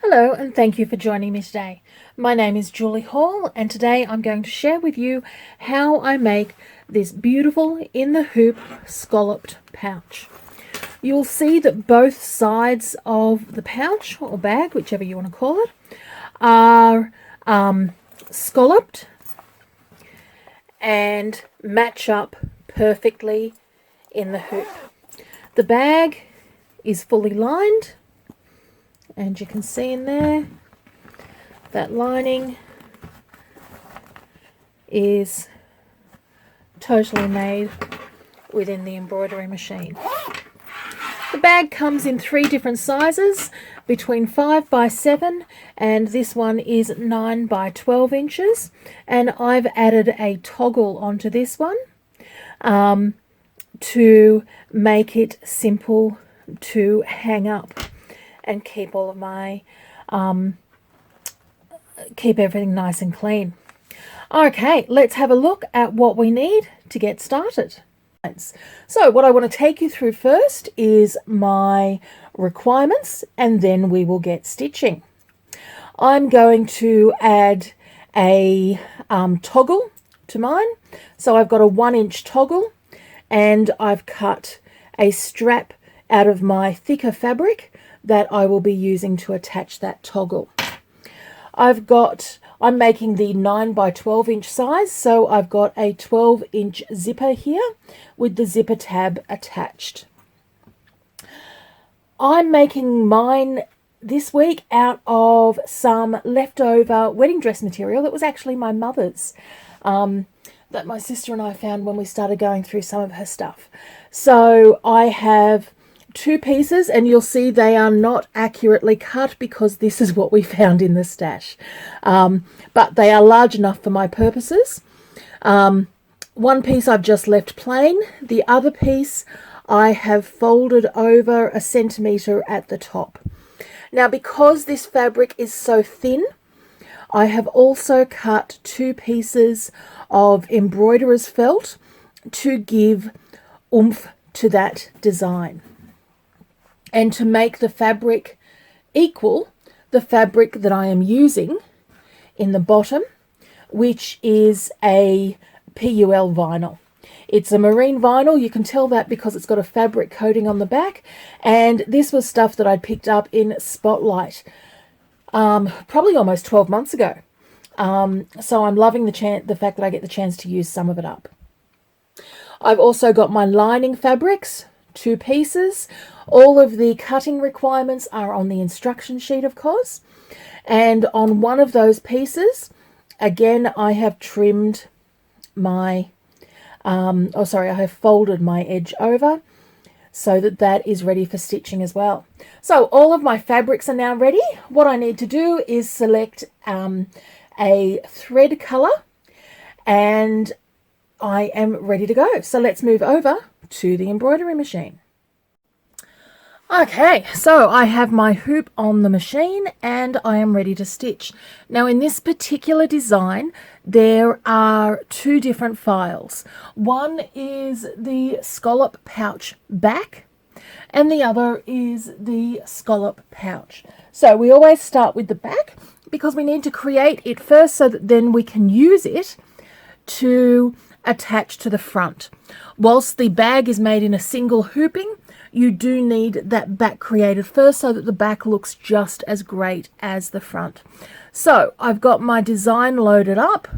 Hello and thank you for joining me today. My name is Julie Hall and today I'm going to share with you how I make this beautiful in the hoop scalloped pouch. You'll see that both sides of the pouch or bag, whichever you want to call it, are scalloped and match up perfectly in the hoop. The bag is fully lined, and you can see in there that lining is totally made within the embroidery machine. The bag comes in 3 different sizes, between 5 by 7 and this one is 9 by 12 inches, and I've added a toggle onto this one to make it simple to hang up and keep all of my keep everything nice and clean. Okay, let's have a look at what we need to get started. So what I want to take you through first is my requirements, and then we will get stitching. I'm going to add a toggle to mine. So I've got a 1-inch toggle, and I've cut a strap out of my thicker fabric that I will be using to attach that toggle. I'm making the 9 by 12 inch size, so I've got a 12-inch zipper here with the zipper tab attached. I'm making mine this week out of some leftover wedding dress material that was actually my mother's, that my sister and I found when we started going through some of her stuff. So I have 2 pieces, and you'll see they are not accurately cut because this is what we found in the stash, but they are large enough for my purposes. One piece I've just left plain, the other piece I have folded over 1 centimetre at the top. Now, because this fabric is so thin, I have also cut 2 pieces of embroiderer's felt to give oomph to that design, and to make the fabric equal the fabric that I am using in the bottom, which is a PUL vinyl. It's a marine vinyl. You can tell that because it's got a fabric coating on the back, and this was stuff that I'd picked up in Spotlight probably almost 12 months ago. So I'm loving the fact that I get the chance to use some of it up. I've also got my lining fabrics, 2 pieces. All of the cutting requirements are on the instruction sheet, of course. And on one of those pieces, again, I have trimmed my, I have folded my edge over so that that is ready for stitching as well. So all of my fabrics are now ready. What I need to do is select a thread color, and I am ready to go. So let's move over to the embroidery machine. Okay, so I have my hoop on the machine and I am ready to stitch. Now, in this particular design, there are 2 different files. One is the scallop pouch back, and the other is the scallop pouch. So we always start with the back because we need to create it first so that then we can use it to attach to the front. Whilst the bag is made in a single hooping, you do need that back created first so that the back looks just as great as the front. So I've got my design loaded up.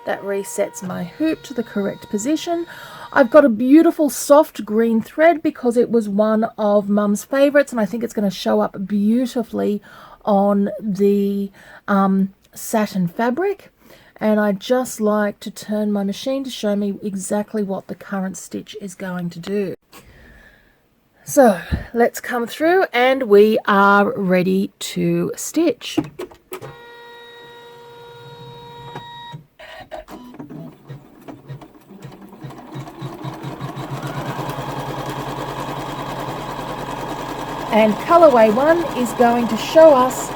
That resets my hoop to the correct position. I've got a beautiful soft green thread because it was one of Mum's favourites, and I think it's going to show up beautifully on the satin fabric. And I just like to turn my machine to show me exactly what the current stitch is going to do. So let's come through and we are ready to stitch. And colorway 1 is going to show us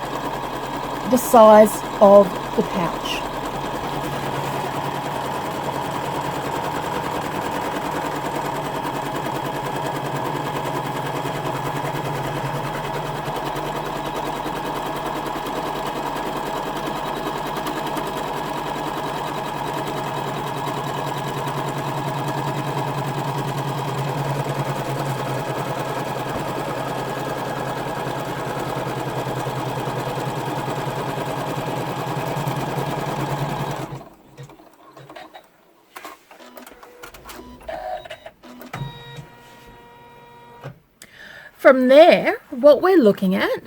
the size of the pouch. From there, what we're looking at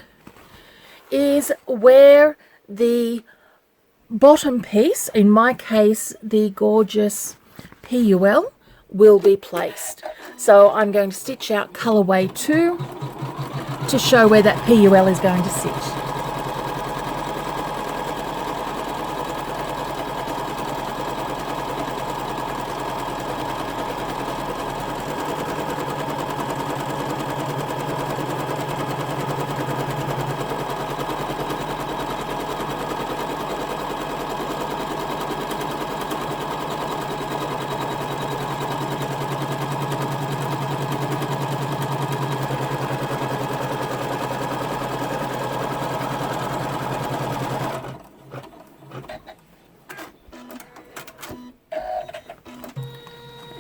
is where the bottom piece, in my case the gorgeous PUL, will be placed. So I'm going to stitch out colorway 2 to show where that PUL is going to sit.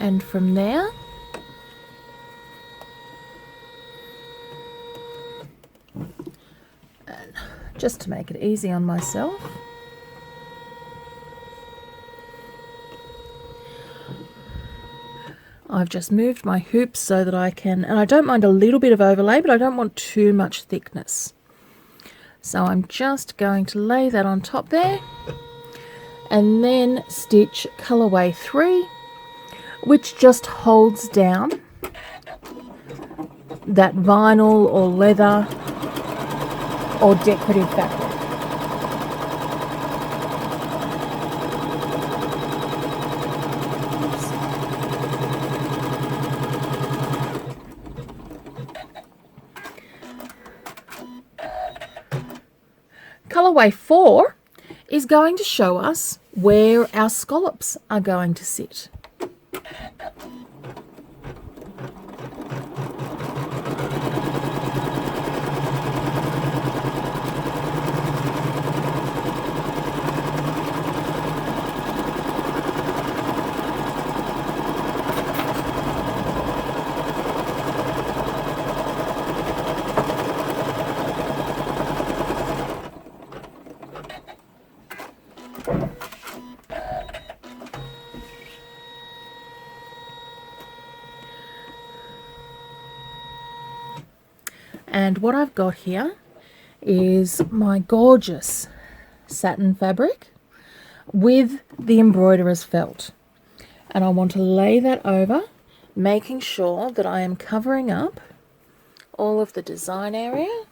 And from there, and just to make it easy on myself, I've just moved my hoops so that I can, and I don't mind a little bit of overlay, but I don't want too much thickness. So I'm just going to lay that on top there, and then stitch colorway 3, which just holds down that vinyl or leather or decorative fabric. Colorway 4 is going to show us where our scallops are going to sit. And what I've got here is my gorgeous satin fabric with the embroiderer's felt. And I want to lay that over, making sure that I am covering up all of the design area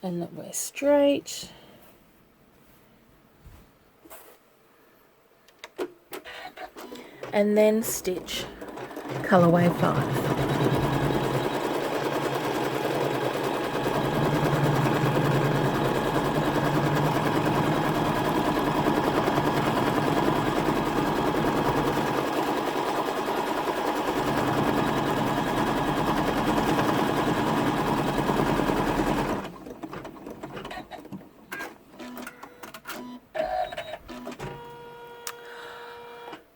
and that we're straight. And then stitch colorway 5.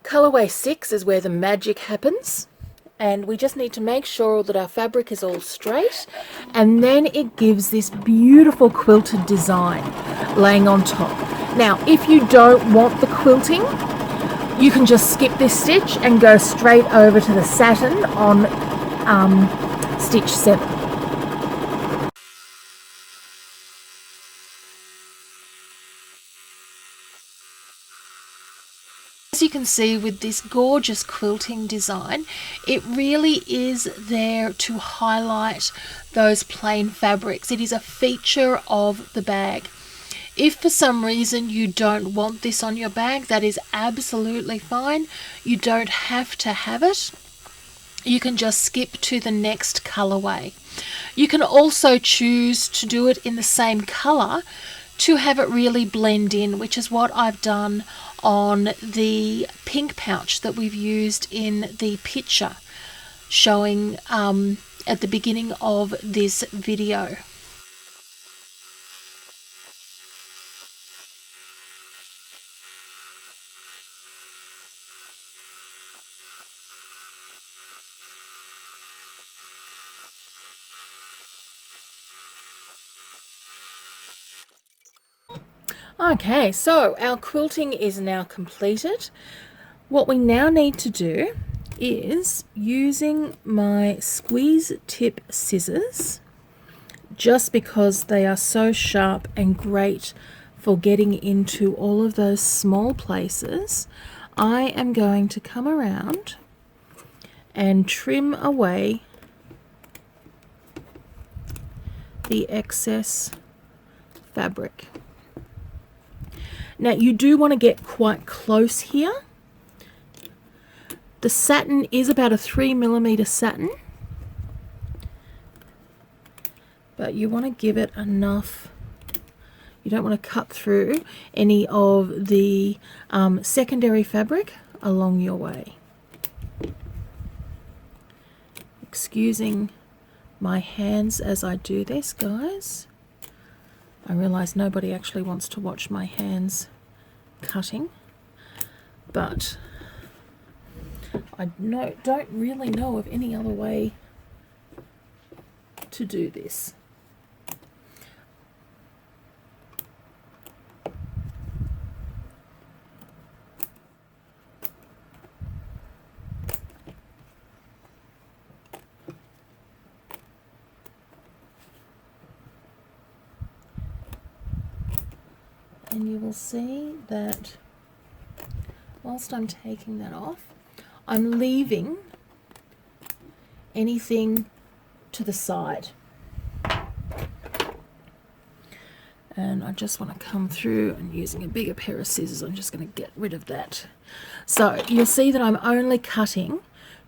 Colorway 6 is where the magic happens, and we just need to make sure that our fabric is all straight, and then it gives this beautiful quilted design laying on top. Now, if you don't want the quilting, you can just skip this stitch and go straight over to the satin on stitch 7. As you can see with this gorgeous quilting design, it really is there to highlight those plain fabrics. It is a feature of the bag. If for some reason you don't want this on your bag, that is absolutely fine. You don't have to have it. You can just skip to the next colorway. You can also choose to do it in the same color to have it really blend in, which is what I've done on the pink pouch that we've used in the picture showing at the beginning of this video. Okay, so our quilting is now completed. What we now need to do is using my squeeze tip scissors, just because they are so sharp and great for getting into all of those small places. I am going to come around and trim away the excess fabric. Now you do want to get quite close here. The satin is about a 3mm satin, but you want to give it enough. You don't want to cut through any of the secondary fabric along your way. Excusing my hands as I do this, guys. I realize nobody actually wants to watch my hands cutting, but I don't really know of any other way to do this. And you will see that whilst I'm taking that off, I'm leaving anything to the side. And I just want to come through, and using a bigger pair of scissors, I'm just going to get rid of that. So you'll see that I'm only cutting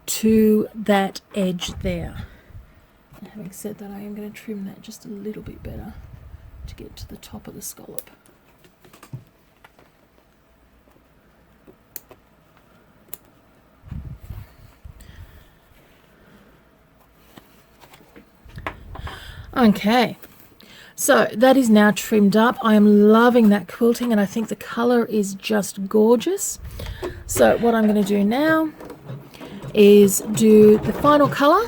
to that edge there. And having said that, I am going to trim that just a little bit better to get to the top of the scallop. Okay, so that is now trimmed up. I am loving that quilting, and I think the color is just gorgeous. So what I'm going to do now is do the final color,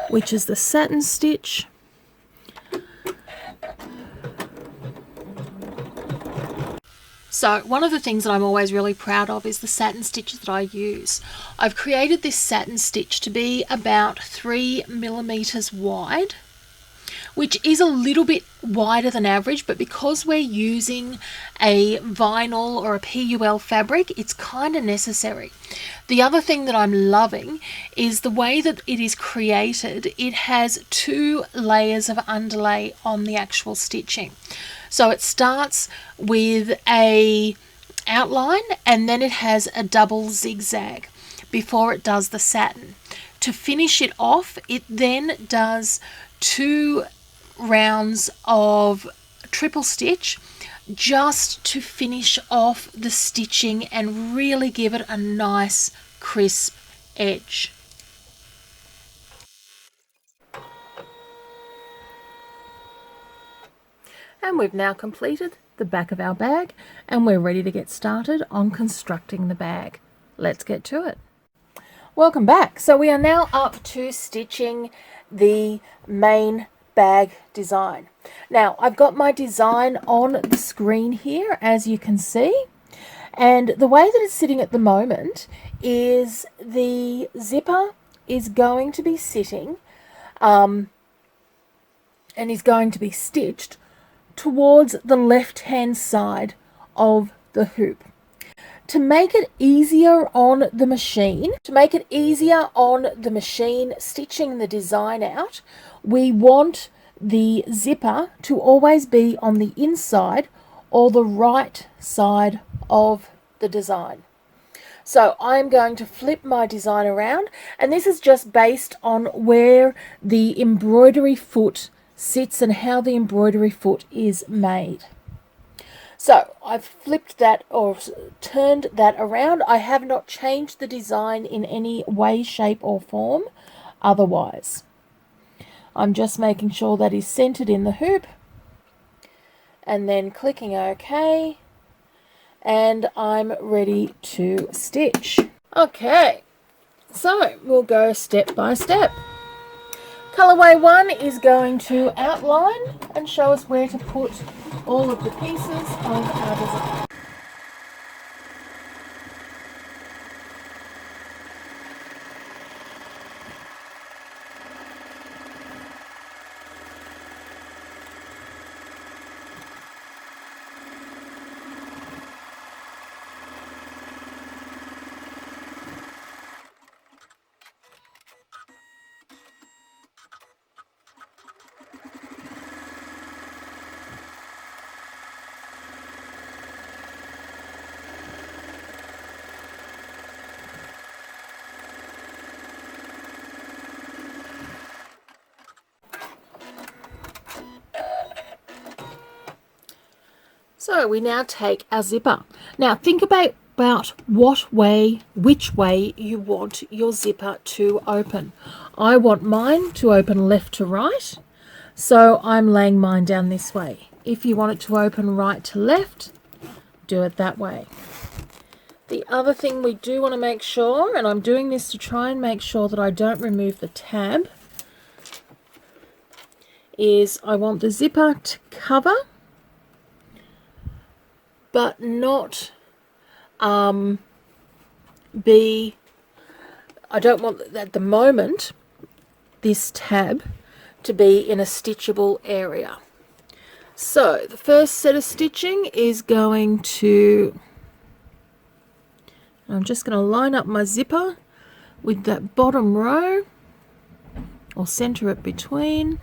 which is the satin stitch. So one of the things that I'm always really proud of is the satin stitch that I use. I've created this satin stitch to be about 3mm wide, which is a little bit wider than average, but because we're using a vinyl or a PUL fabric, it's kind of necessary. The other thing that I'm loving is the way that it is created. It has 2 layers of underlay on the actual stitching. So it starts with a outline, and then it has a double zigzag before it does the satin. To finish it off, it then does 2 rounds of triple stitch just to finish off the stitching and really give it a nice crisp edge. And we've now completed the back of our bag, and we're ready to get started on constructing the bag. Let's get to it. Welcome back. So we are now up to stitching the main bag design. Now I've got my design on the screen here, as you can see, and the way that it's sitting at the moment is the zipper is going to be sitting and is going to be stitched towards the left hand side of the hoop. To make it easier on the machine, stitching the design out, we want the zipper to always be on the inside or the right side of the design. So I'm going to flip my design around, and this is just based on where the embroidery foot sits and how the embroidery foot is made. So I've flipped that or turned that around. I have not changed the design in any way, shape or form otherwise. I'm just making sure that is centered in the hoop and then clicking OK, and I'm ready to stitch. Okay, so we'll go step by step. Colorway 1 is going to outline and show us where to put all of the pieces of our design. So we now take our zipper. Now think about which way you want your zipper to open. I want mine to open left to right, so I'm laying mine down this way. If you want it to open right to left, do it that way. The other thing we do want to make sure, and I'm doing this to try and make sure that I don't remove the tab, is I want the zipper to cover, but not I don't want at the moment this tab to be in a stitchable area. So the first set of stitching is going to, I'm just going to line up my zipper with that bottom row, or center it between,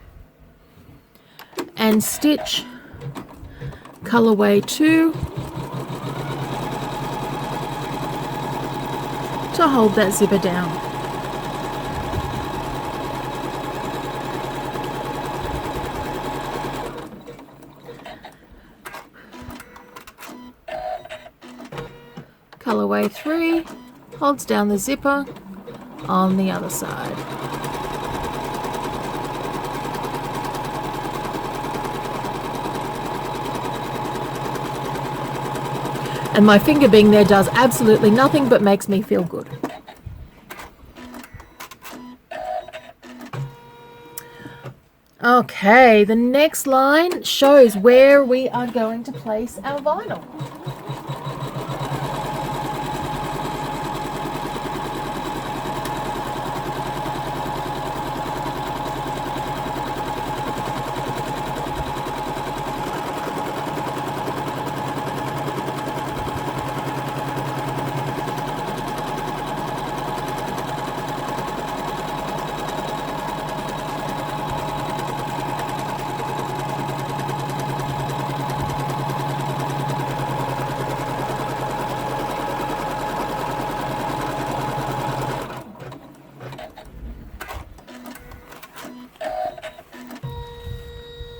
and stitch colorway 2 to hold that zipper down. Colorway 3 holds down the zipper on the other side. And my finger being there does absolutely nothing but makes me feel good. Okay, the next line shows where we are going to place our vinyl.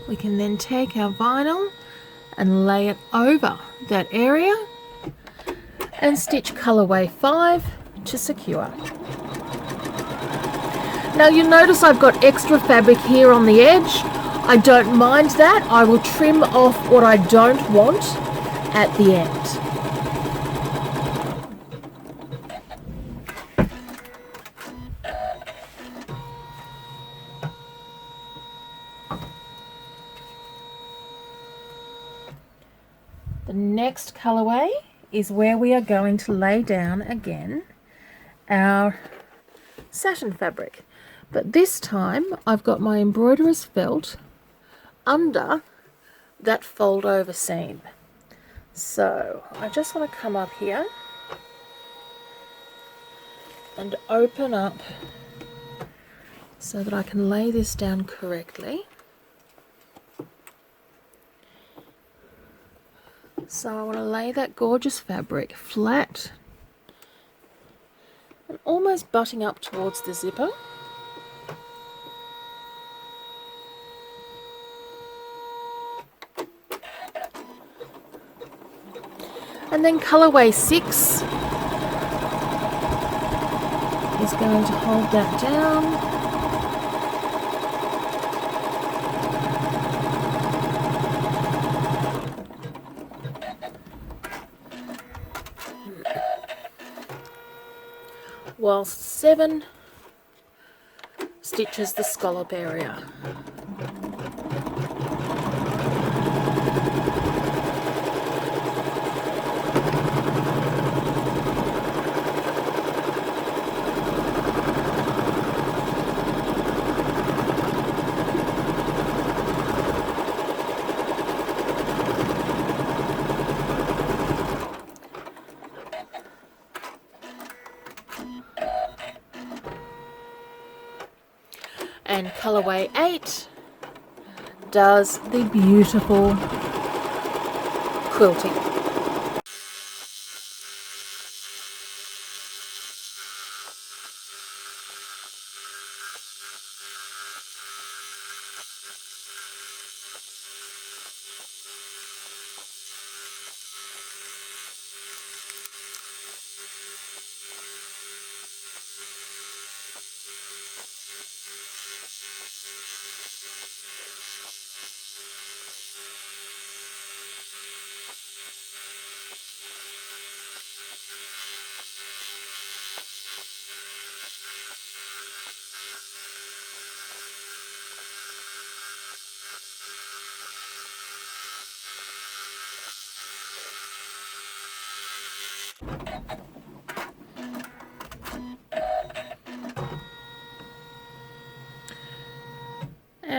We can then take our vinyl and lay it over that area and stitch colorway 5 to secure. Now you'll notice I've got extra fabric here on the edge. I don't mind that. I will trim off what I don't want at the end. The next colorway is where we are going to lay down again our satin fabric, but this time I've got my embroiderer's felt under that fold over seam. So I just want to come up here and open up so that I can lay this down correctly. So I want to lay that gorgeous fabric flat and almost butting up towards the zipper. And then colorway 6 is going to hold that down. Whilst 7 stitches the scallop area. And colorway 8 does the beautiful quilting.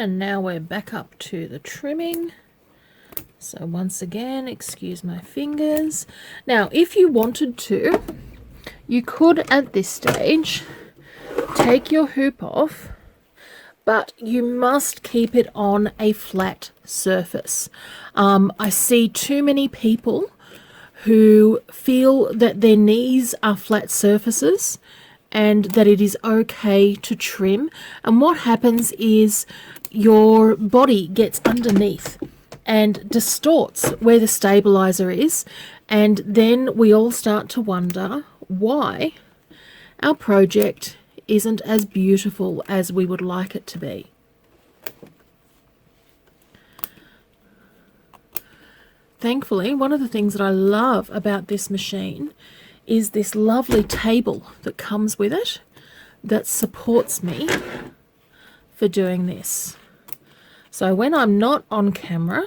And now we're back up to the trimming. So once again, excuse my fingers. Now, if you wanted to, you could at this stage take your hoop off, but you must keep it on a flat surface. I see too many people who feel that their knees are flat surfaces and that it is okay to trim. And what happens is your body gets underneath and distorts where the stabilizer is, and then we all start to wonder why our project isn't as beautiful as we would like it to be. Thankfully, one of the things that I love about this machine is this lovely table that comes with it that supports me for doing this. So when I'm not on camera,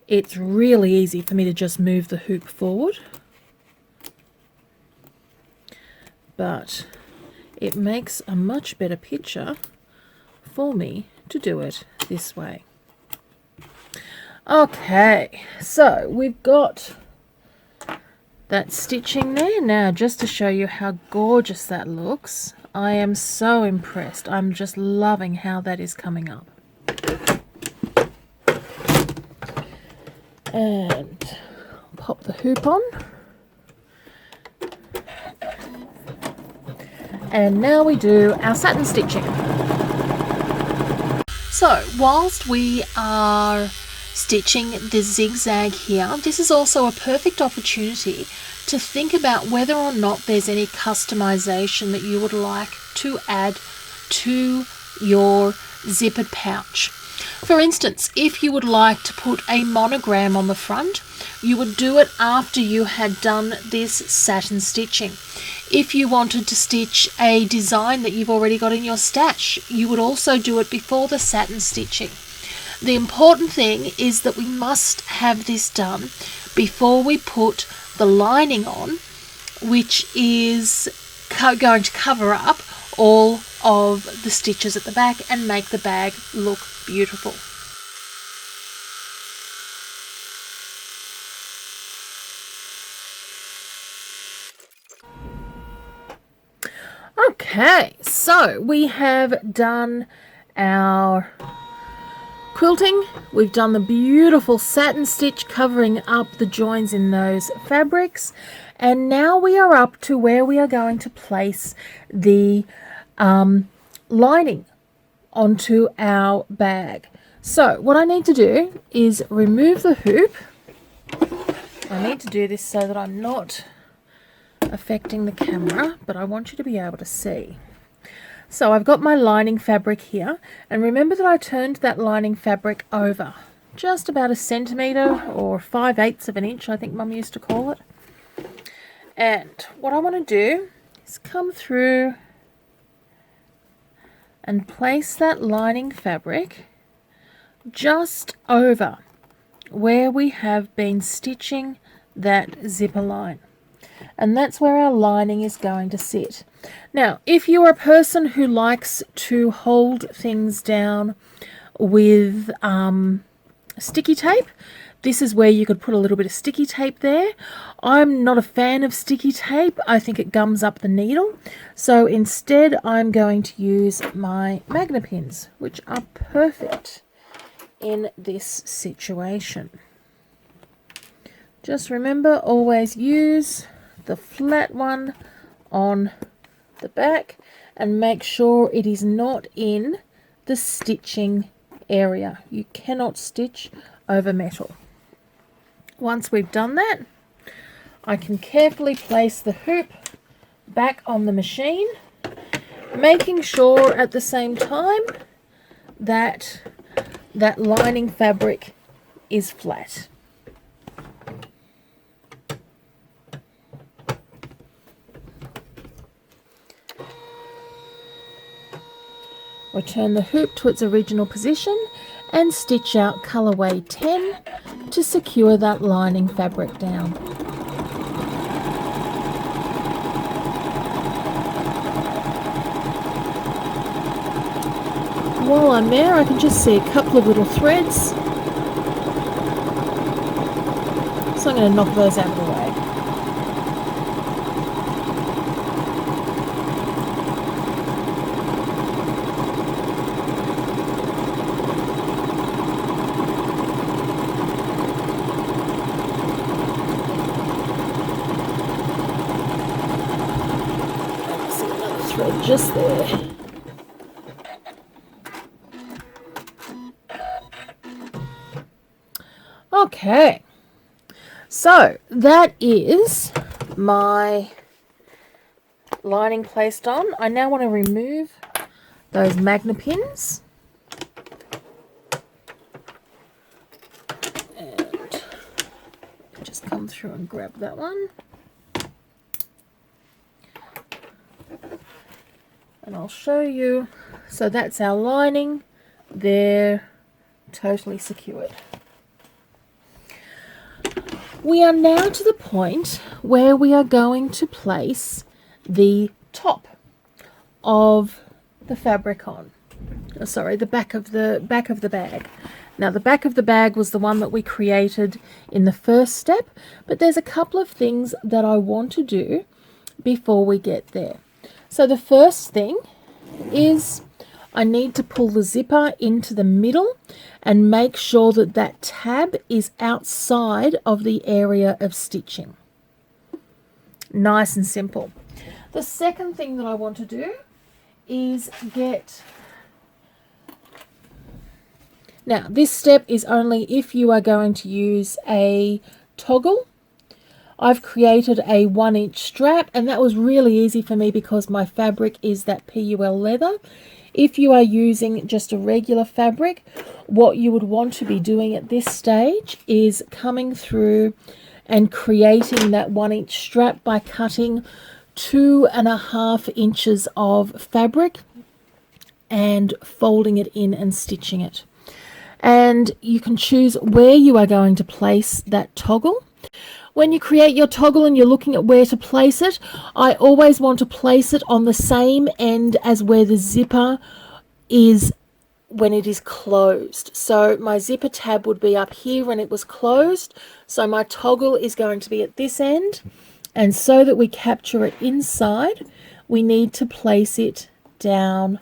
it's really easy for me to just move the hoop forward. But it makes a much better picture for me to do it this way. Okay, so we've got that stitching there. Now, just to show you how gorgeous that looks, I am so impressed. I'm just loving how that is coming up. And pop the hoop on. And now we do our satin stitching. So, whilst we are stitching the zigzag here, this is also a perfect opportunity to think about whether or not there's any customization that you would like to add to your zippered pouch. For instance, if you would like to put a monogram on the front, you would do it after you had done this satin stitching. If you wanted to stitch a design that you've already got in your stash, you would also do it before the satin stitching. The important thing is that we must have this done before we put the lining on, which is going to cover up all of the stitches at the back and make the bag look beautiful. Okay, so we have done our quilting, we've done the beautiful satin stitch covering up the joins in those fabrics, and now we are up to where we are going to place the lining onto our bag. So what I need to do is remove the hoop. I need to do this so that I'm not affecting the camera, but I want you to be able to see. So I've got my lining fabric here, and remember that I turned that lining fabric over just about 1 centimetre or 5/8 of an inch, I think Mum used to call it. And what I want to do is come through and place that lining fabric just over where we have been stitching that zipper line. And that's where our lining is going to sit. Now, if you're a person who likes to hold things down with sticky tape, this is where you could put a little bit of sticky tape there. I'm not a fan of sticky tape. I think it gums up the needle. So instead, I'm going to use my magna pins, which are perfect in this situation. Just remember, always use the flat one on the back and make sure it is not in the stitching area. You cannot stitch over metal. Once we've done that, I can carefully place the hoop back on the machine, making sure at the same time that that lining fabric is flat. Return the hoop to its original position and stitch out colorway 10 to secure that lining fabric down. while I'm there, I can just see a couple of little threads. So I'm going to knock those out of the way. I see another thread just there. Okay, so that is my lining placed on. I now want to remove those magna pins. And just come through and grab that one. And I'll show you. So that's our lining. They're totally secured. We are now to the point where we are going to place the top of the fabric on. Sorry, the back of the bag. Now the back of the bag was the one that we created in the first step, but there's a couple of things that I want to do before we get there. So the first thing is I need to pull the zipper into the middle and make sure that that tab is outside of the area of stitching. Nice and simple. The second thing that I want to do is get... Now this step is only if you are going to use a toggle. I've created a 1-inch strap, and that was really easy for me because my fabric is that PUL leather. If you are using just a regular fabric, what you would want to be doing at this stage is coming through and creating that 1-inch strap by cutting 2.5 inches of fabric and folding it in and stitching it. And you can choose where you are going to place that toggle. When you create your toggle and you're looking at where to place it, I always want to place it on the same end as where the zipper is when it is closed. So my zipper tab would be up here when it was closed. So my toggle is going to be at this end. And so that we capture it inside, we need to place it down,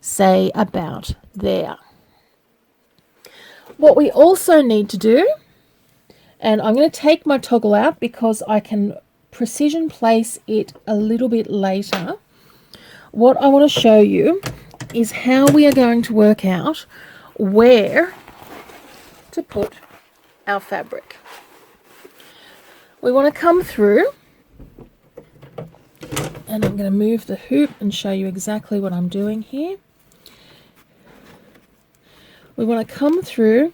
say about there. What we also need to do, and I'm going to take my toggle out because I can precision place it a little bit later. What I want to show you is how we are going to work out where to put our fabric. We want to come through, and I'm going to move the hoop and show you exactly what I'm doing here. We want to come through,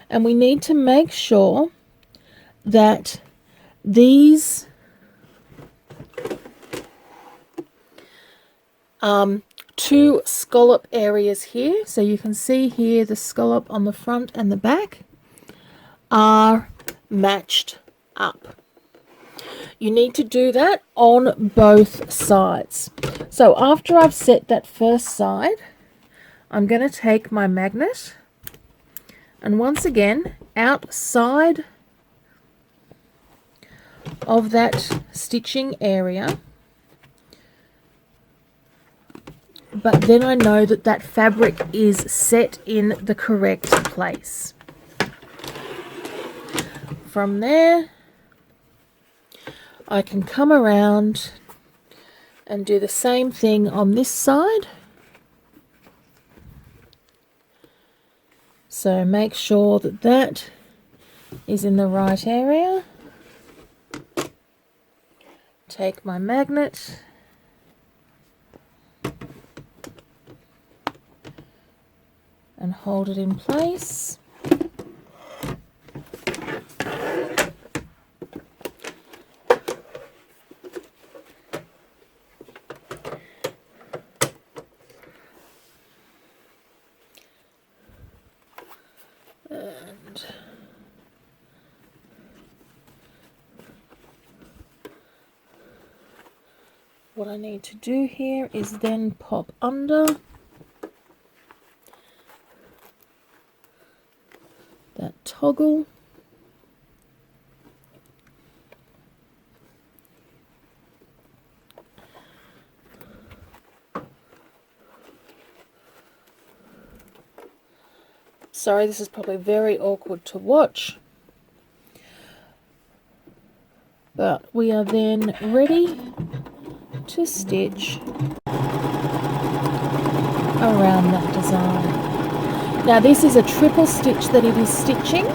and we need to make sure that these two scallop areas here, so you can see here the scallop on the front and the back, are matched up. You need to do that on both sides. So after I've set that first side, I'm going to take my magnet, and once again outside of that stitching area, but then I know that that fabric is set in the correct place. From there, I can come around and do the same thing on this side. So make sure that that is in the right area. Take my magnet and hold it in place. And what I need to do here is then pop under toggle. Sorry, this is probably very awkward to watch. But we are then ready to stitch around that design. Now this is a triple stitch that it is stitching.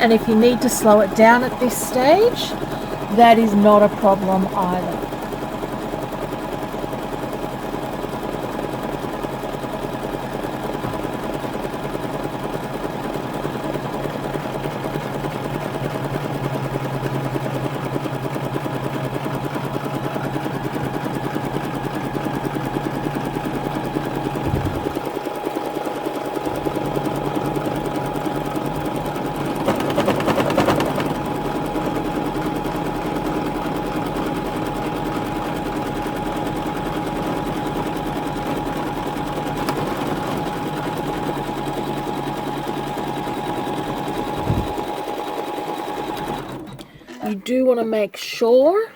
And if you need to slow it down at this stage, that is not a problem either. You do want to make sure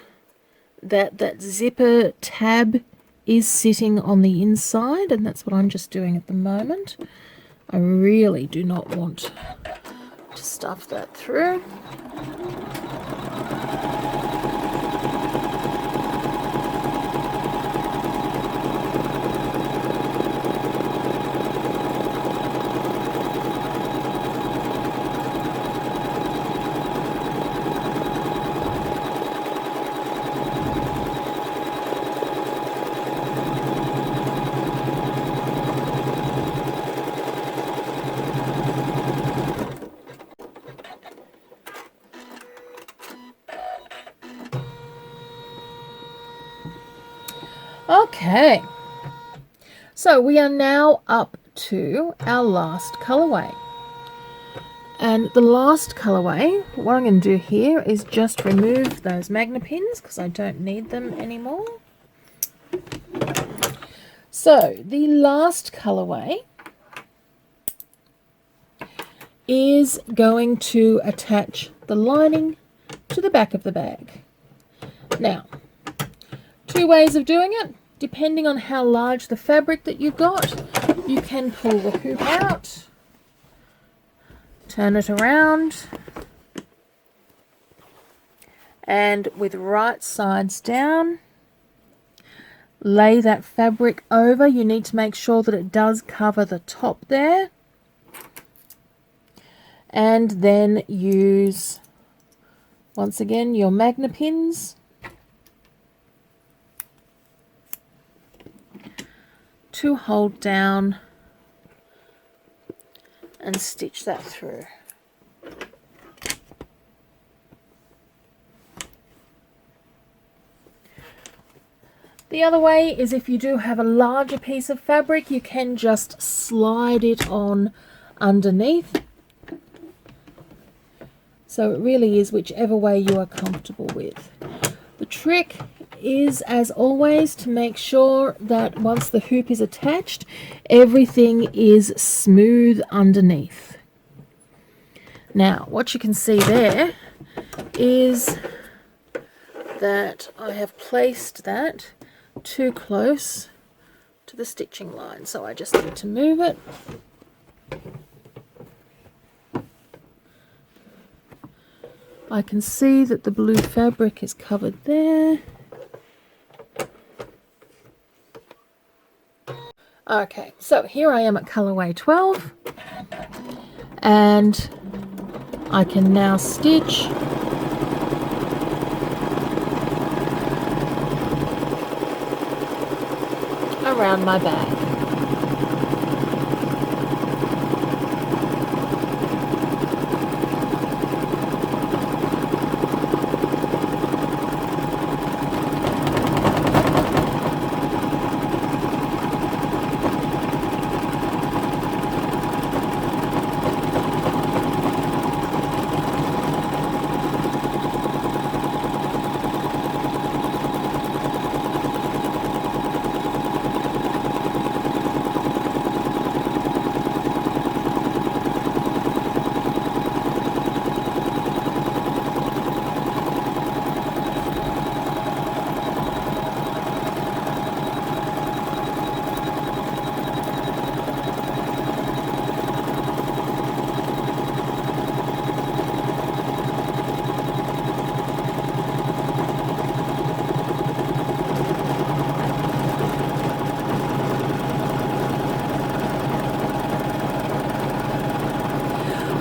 that that zipper tab is sitting on the inside, and that's what I'm just doing at the moment. I really do not want to stuff that through. Okay, so we are now up to our last colorway. And the last colorway, what I'm going to do here is just remove those magnet pins because I don't need them anymore. So the last colorway is going to attach the lining to the back of the bag. Now, two ways of doing it. Depending on how large the fabric that you've got, you can pull the hoop out, turn it around, and with right sides down, lay that fabric over. You need to make sure that it does cover the top there, and then use, once again, your magnet pins to hold down and stitch that through. The other way is if you do have a larger piece of fabric, you can just slide it on underneath. So it really is whichever way you are comfortable with. The trick is, as always, to make sure that once the hoop is attached, everything is smooth underneath. Now, what you can see there is that I have placed that too close to the stitching line, so I just need to move it. I can see that the blue fabric is covered there. Okay, so here I am at colorway 12, and I can now stitch around my bag.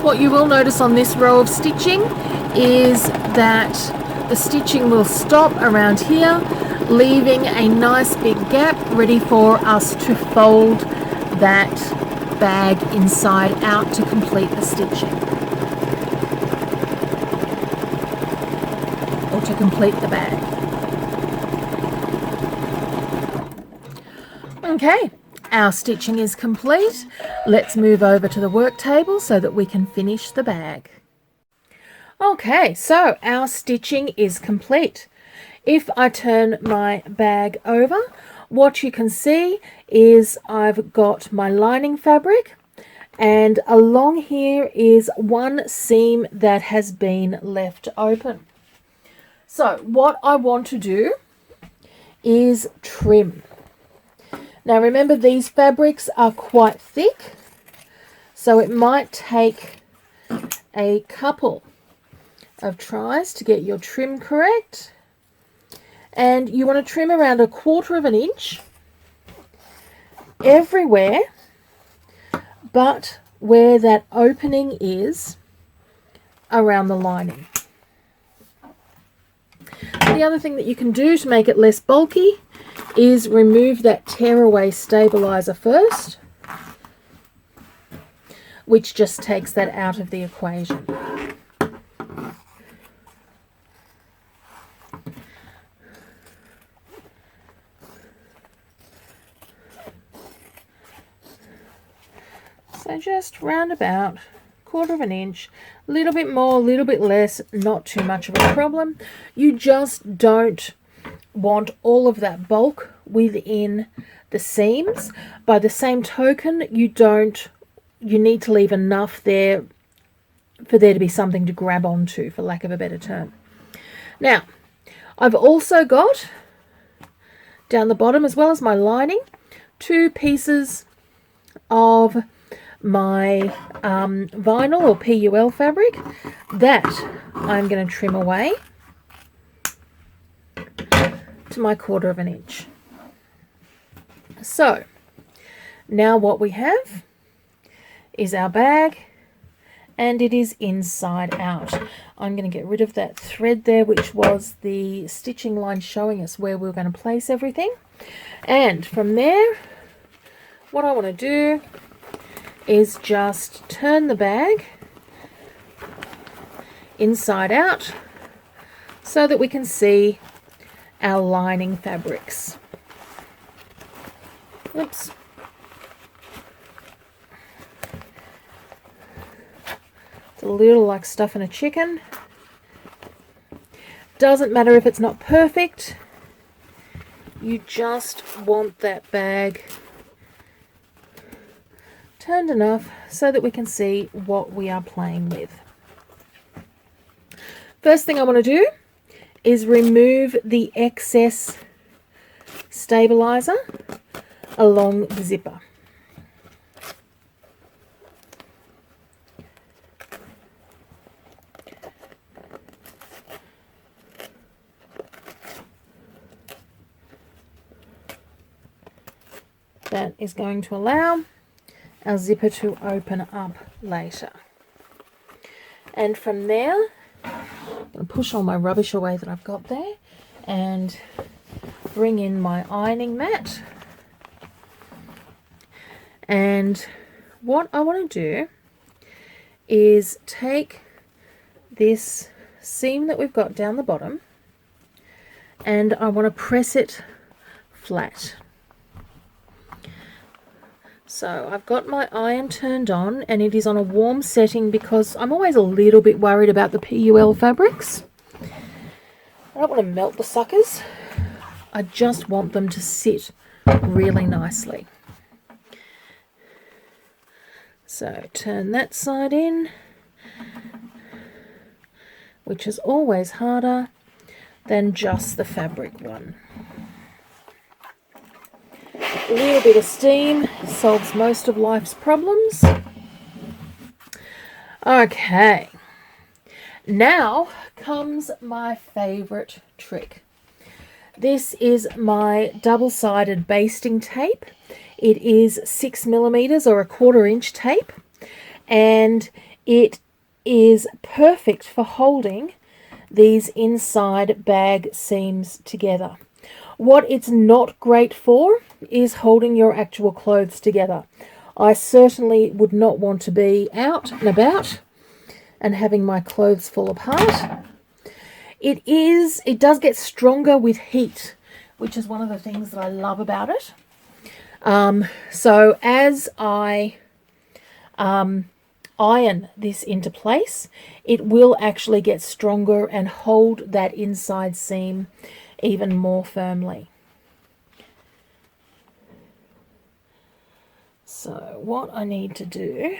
What you will notice on this row of stitching is that the stitching will stop around here, leaving a nice big gap ready for us to fold that bag inside out to complete the stitching, or to complete the bag. Okay, our stitching is complete. Let's move over to the work table so that we can finish the bag. Okay, so our stitching is complete. If I turn my bag over, what you can see is I've got my lining fabric, and along here is one seam that has been left open. So what I want to do is trim. Now remember, these fabrics are quite thick, so it might take a couple of tries to get your trim correct. And you want to trim around 1/4 inch everywhere but where that opening is around the lining. The other thing that you can do to make it less bulky is remove that tearaway stabilizer first, which just takes that out of the equation. So just round about 1/4 inch, a little bit more, a little bit less, not too much of a problem. You just don't want all of that bulk within the seams. By the same token, you need to leave enough there for there to be something to grab onto, for lack of a better term. Now, I've also got down the bottom, as well as my lining, 2 pieces of my vinyl or PUL fabric that I'm going to trim away to my 1/4 inch. So now what we have is our bag, and it is inside out. I'm going to get rid of that thread there, which was the stitching line showing us where we were going to place everything. And from there, what I want to do is just turn the bag inside out so that we can see our lining fabrics. Oops. It's a little like stuffing a chicken. Doesn't matter if it's not perfect. You just want that bag turned enough so that we can see what we are playing with. First thing I want to do is remove the excess stabilizer along the zipper. That is going to allow our zipper to open up later. And from there, I'm going to push all my rubbish away that I've got there and bring in my ironing mat. And what I want to do is take this seam that we've got down the bottom and I want to press it flat. So I've got my iron turned on and it is on a warm setting because I'm always a little bit worried about the PUL fabrics. I don't want to melt the suckers. I just want them to sit really nicely. So turn that side in, which is always harder than just the fabric one. A little bit of steam solves most of life's problems. Okay, now comes my favorite trick. This is my double-sided basting tape. It is 6mm or 1/4 inch tape, and it is perfect for holding these inside bag seams together. What it's not great for is holding your actual clothes together. I certainly would not want to be out and about and having my clothes fall apart. It does get stronger with heat, which is one of the things that I love about it. So as I iron this into place, it will actually get stronger and hold that inside seam even more firmly. So what I need to do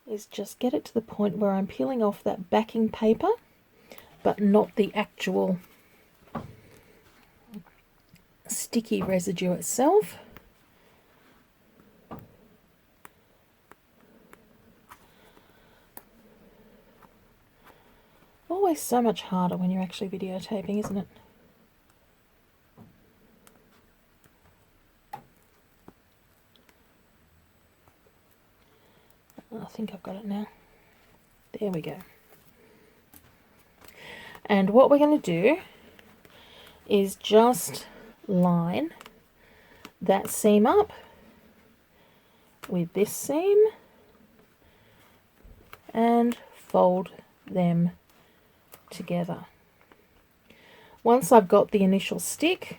is just get it to the point where I'm peeling off that backing paper, but not the actual sticky residue itself. Always so much harder when you're actually videotaping, isn't it? I think I've got it now. There we go. And what we're going to do is just line that seam up with this seam and fold them together. Once I've got the initial stick,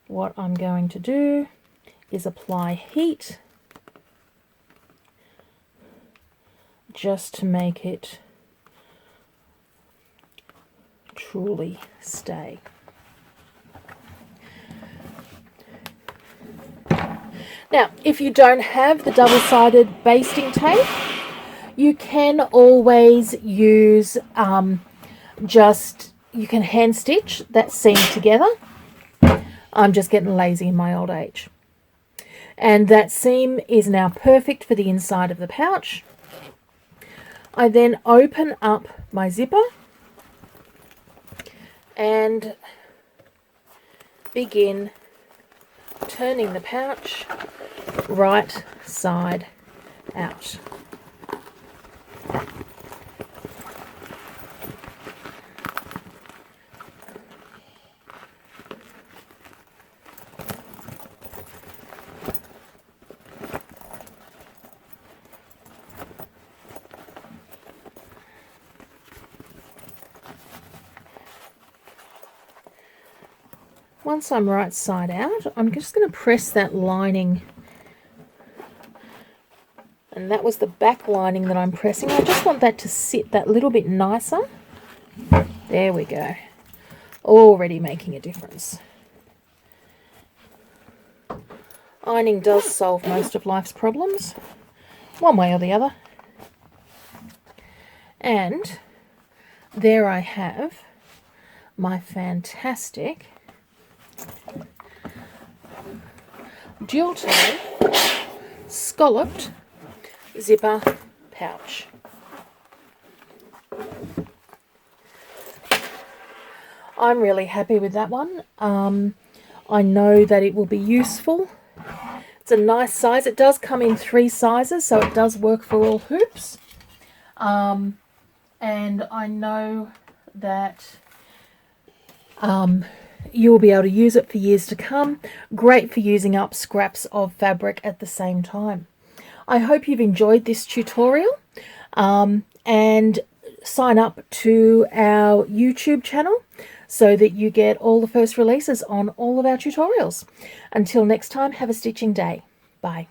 what I'm going to do is apply heat just to make it truly stay. Now, if you don't have the double-sided basting tape, you can always use you can hand stitch that seam together. I'm just getting lazy in my old age. And that seam is now perfect for the inside of the pouch. I then open up my zipper and begin turning the pouch right side out. Once I'm right side out, I'm just going to press that lining, and that was the back lining that I'm pressing. I just want that to sit that little bit nicer. There we go. Already making a difference. Ironing does solve most of life's problems, one way or the other. And there I have my fantastic dual tone scalloped zipper pouch. I'm really happy with that one. I know that it will be useful. It's a nice size. It does come in 3 sizes, so it does work for all hoops. And I know that you'll be able to use it for years to come. Great for using up scraps of fabric at the same time. I hope you've enjoyed this tutorial, and sign up to our YouTube channel so that you get all the first releases on all of our tutorials. Until next time, have a stitching day. Bye.